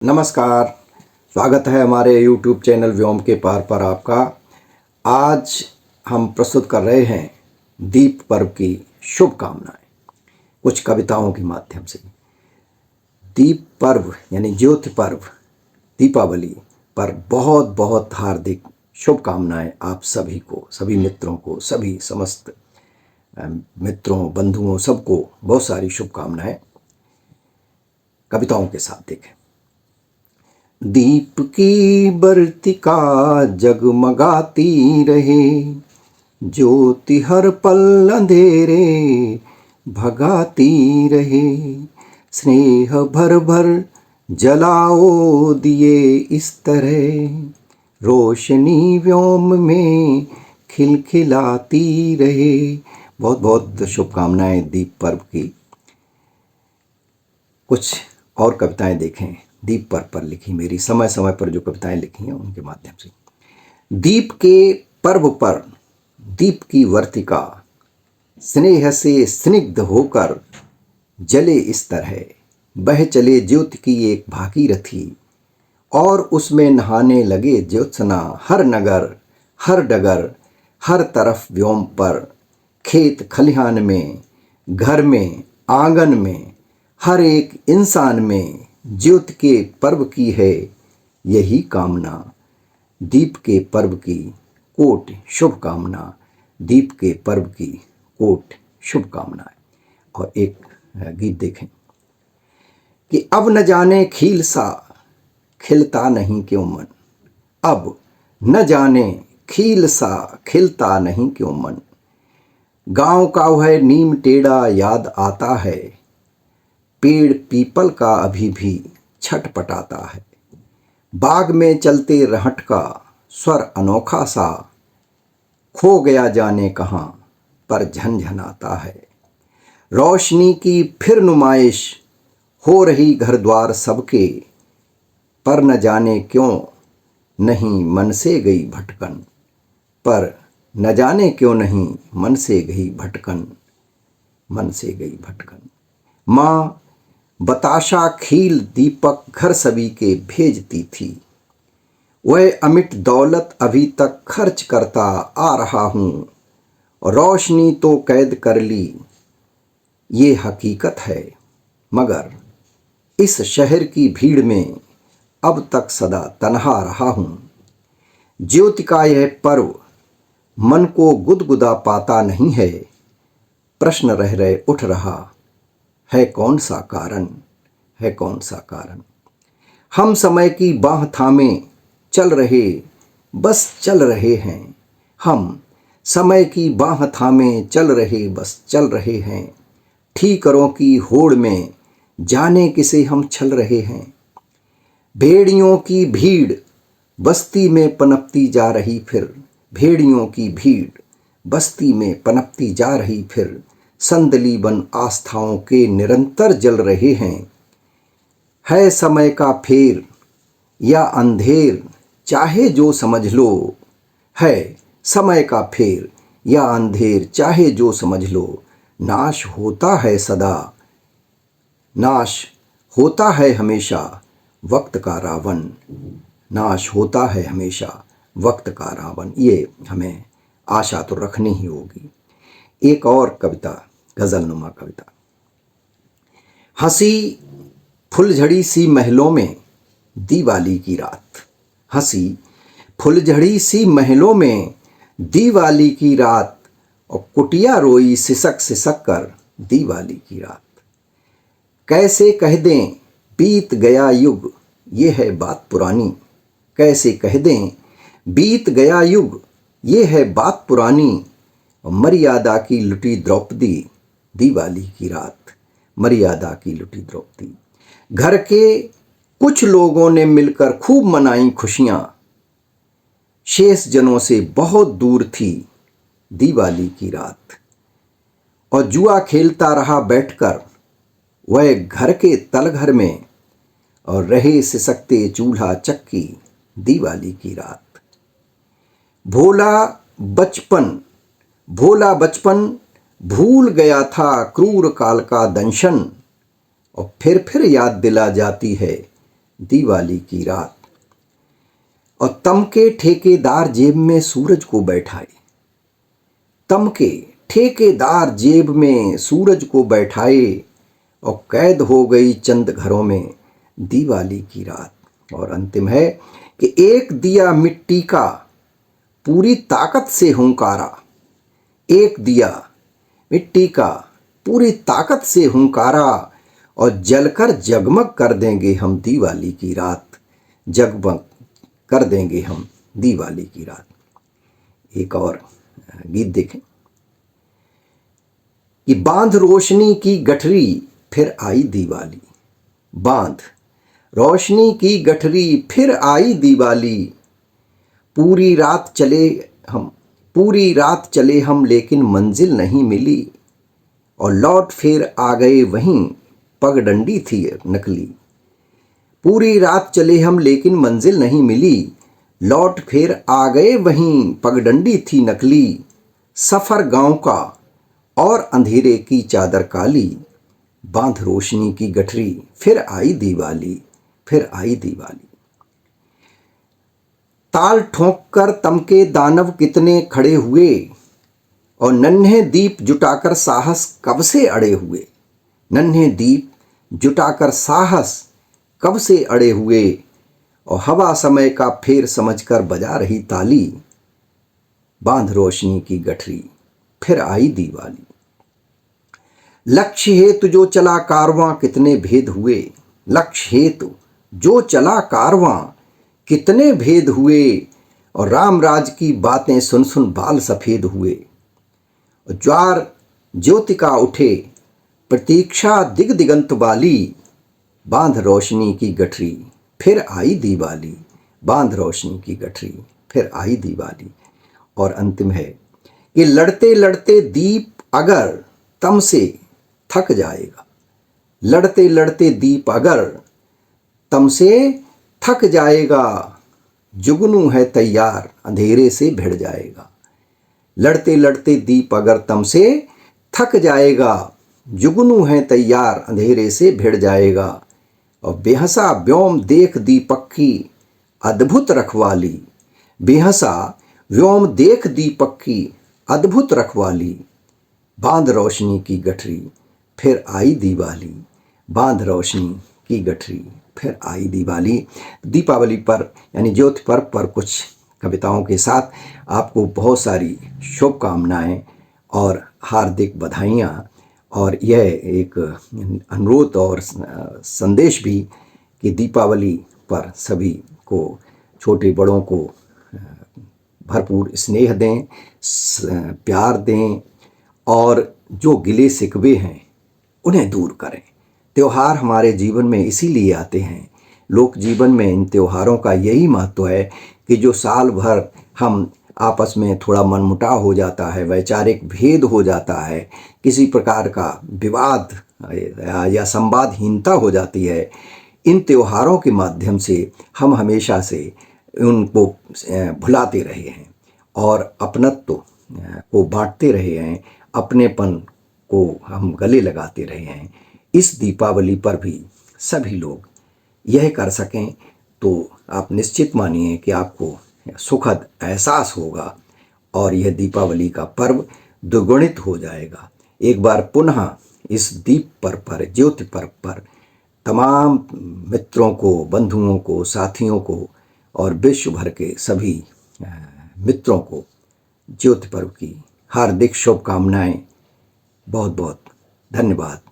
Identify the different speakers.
Speaker 1: नमस्कार। स्वागत है हमारे YouTube चैनल व्योम के पार पर आपका। आज हम प्रस्तुत कर रहे हैं दीप पर्व की शुभकामनाएं कुछ कविताओं के माध्यम से। दीप पर्व यानी ज्योति पर्व दीपावली पर बहुत बहुत हार्दिक शुभकामनाएं आप सभी को, सभी मित्रों को, सभी समस्त मित्रों बंधुओं सबको बहुत सारी शुभकामनाएं कविताओं के साथ देखें। दीप की बर्तिका जगमगाती रहे, ज्योति हर पल अंधेरे भगाती रहे। स्नेह भर भर जलाओ दिए इस तरह, रोशनी व्योम में खिलखिलाती रहे। बहुत बहुत शुभकामनाएं दीप पर्व की। कुछ और कविताएं देखें दीप पर्व पर लिखी, मेरी समय समय पर जो कविताएं लिखी हैं उनके माध्यम से। दीप के पर्व पर दीप की वर्तिका स्नेह से स्निग्ध होकर जले इस तरह, बह चले ज्योति की एक भागीरथी और उसमें नहाने लगे ज्योत्सना। हर नगर हर डगर हर तरफ व्योम पर, खेत खलिहान में घर में आंगन में हर एक इंसान में ज्योति के पर्व की है यही कामना। दीप के पर्व की कोटि शुभकामना, दीप के पर्व की कोटि शुभकामनाएं। और एक गीत देखें कि अब न जाने खील सा खिलता नहीं क्यों मन, अब न जाने खील सा खिलता नहीं क्यों मन। गांव का वह नीम टेढ़ा याद आता है, पेड़ पीपल का अभी भी छटपटाता है। बाग में चलते रहट का स्वर अनोखा सा, खो गया जाने कहाँ पर झनझनाता है। रोशनी की फिर नुमाइश हो रही घर द्वार सबके, पर न जाने क्यों नहीं मन से गई भटकन, पर न जाने क्यों नहीं मन से गई भटकन, मन से गई भटकन। माँ बताशा खील दीपक घर सभी के भेजती थी, वह अमिट दौलत अभी तक खर्च करता आ रहा हूँ। रोशनी तो कैद कर ली ये हकीकत है, मगर इस शहर की भीड़ में अब तक सदा तन्हा रहा हूँ। ज्योति का यह पर्व मन को गुदगुदा पाता नहीं है, प्रश्न रह रहे उठ रहा है कौन सा कारण, है कौन सा कारण। हम समय की बाह थामे चल रहे बस चल रहे हैं, हम समय की बाह थामे चल रहे बस चल रहे हैं। ठीकरों की होड़ में जाने किसे हम छल रहे हैं। भेड़ियों की भीड़ बस्ती में पनपती जा रही फिर, भेड़ियों की भीड़ बस्ती में पनपती जा रही फिर। संदली बन आस्थाओं के निरंतर जल रहे हैं। है समय का फेर या अंधेर चाहे जो समझ लो, है समय का फेर या अंधेर चाहे जो समझ लो। नाश होता है सदा, नाश होता है हमेशा वक्त का रावण, नाश होता है हमेशा वक्त का रावण। ये हमें आशा तो रखनी ही होगी। एक और कविता, गजलनुमा कविता। हंसी फुलझड़ी सी महलों में दिवाली की रात, हंसी फुलझड़ी सी महलों में दिवाली की रात, और कुटिया रोई सिसक सिसक कर दिवाली की रात। कैसे कह दें बीत गया युग ये है बात पुरानी, कैसे कह दें बीत गया युग ये है बात पुरानी। मर्यादा की लुटी द्रौपदी दिवाली की रात, मर्यादा की लुटी द्रौपदी। घर के कुछ लोगों ने मिलकर खूब मनाई खुशियां, शेष जनों से बहुत दूर थी दिवाली की रात। और जुआ खेलता रहा बैठकर वह घर के तलघर में, और रहे सिसकते चूल्हा चक्की दिवाली की रात। भोला बचपन भूल गया था क्रूर काल का दंशन, और फिर याद दिला जाती है दिवाली की रात। और तमके ठेकेदार जेब में सूरज को बैठाए, तमके ठेकेदार जेब में सूरज को बैठाए, और कैद हो गई चंद घरों में दिवाली की रात। और अंतिम है कि एक दिया मिट्टी का पूरी ताकत से हुंकारा, एक दिया मिट्टी का पूरी ताकत से हुंकारा, और जलकर जगमग कर देंगे हम दिवाली की रात, जगमग कर देंगे हम दिवाली की रात। एक और गीत देखें कि बांध रोशनी की गठरी फिर आई दिवाली, बांध रोशनी की गठरी फिर आई दिवाली, पूरी रात चले हम लेकिन मंजिल नहीं मिली, और लौट फिर आ गए वहीं पगडंडी थी नकली। पूरी रात चले हम लेकिन मंजिल नहीं मिली, लौट फिर आ गए वहीं पगडंडी थी नकली। सफर गांव का और अंधेरे की चादर काली, बांध रोशनी की गठरी फिर आई दिवाली, फिर आई दिवाली। ताल ठोंक कर तमके दानव कितने खड़े हुए, और नन्हे दीप जुटाकर साहस कब से अड़े हुए, नन्हे दीप जुटाकर साहस कब से अड़े हुए, और हवा समय का फेर समझकर बजा रही ताली, बांध रोशनी की गठरी फिर आई दिवाली। लक्ष्य हेतु जो चला कारवां कितने भेद हुए, लक्ष्य हेतु जो चला कारवां कितने भेद हुए, और राम राज की बातें सुन सुन बाल सफेद हुए। ज्वार ज्योतिका उठे प्रतीक्षा दिग दिगंत वाली, बांध रोशनी की गठरी फिर आई दिवाली, बांध रोशनी की गठरी फिर आई दिवाली। और अंतिम है कि लड़ते लड़ते दीप अगर तम से थक जाएगा, लड़ते लड़ते दीप अगर तम से थक जाएगा, जुगनू है तैयार अंधेरे से भिड़ जाएगा। लड़ते लड़ते दीप अगर तम से थक जाएगा, जुगनू है तैयार अंधेरे से भिड़ जाएगा। और बेहसा व्योम देख दीपक की अद्भुत रखवाली, बेहसा व्योम देख दीपक की अद्भुत रखवाली, बांध रोशनी की गठरी फिर आई दिवाली, बांध रोशनी की गठरी फिर आई दिवाली। दीपावली पर यानी ज्योति पर्व पर कुछ कविताओं के साथ आपको बहुत सारी शुभकामनाएं और हार्दिक बधाइयाँ, और यह एक अनुरोध और संदेश भी कि दीपावली पर सभी को, छोटे बड़ों को भरपूर स्नेह दें, प्यार दें, और जो गिले शिकवे हैं उन्हें दूर करें। त्योहार हमारे जीवन में इसीलिए आते हैं, लोक जीवन में इन त्योहारों का यही महत्व है कि जो साल भर हम आपस में थोड़ा मनमुटाव हो जाता है, वैचारिक भेद हो जाता है, किसी प्रकार का विवाद या संवादहीनता हो जाती है, इन त्योहारों के माध्यम से हम हमेशा से उनको भुलाते रहे हैं और अपनत्व को बांटते रहे हैं, अपनेपन को हम गले लगाते रहे हैं। इस दीपावली पर भी सभी लोग यह कर सकें तो आप निश्चित मानिए कि आपको सुखद एहसास होगा और यह दीपावली का पर्व द्विगुणित हो जाएगा। एक बार पुनः इस दीप पर्व पर, ज्योति पर्व पर तमाम मित्रों को, बंधुओं को, साथियों को और विश्व भर के सभी मित्रों को ज्योति पर्व की हार्दिक शुभकामनाएं। बहुत बहुत धन्यवाद।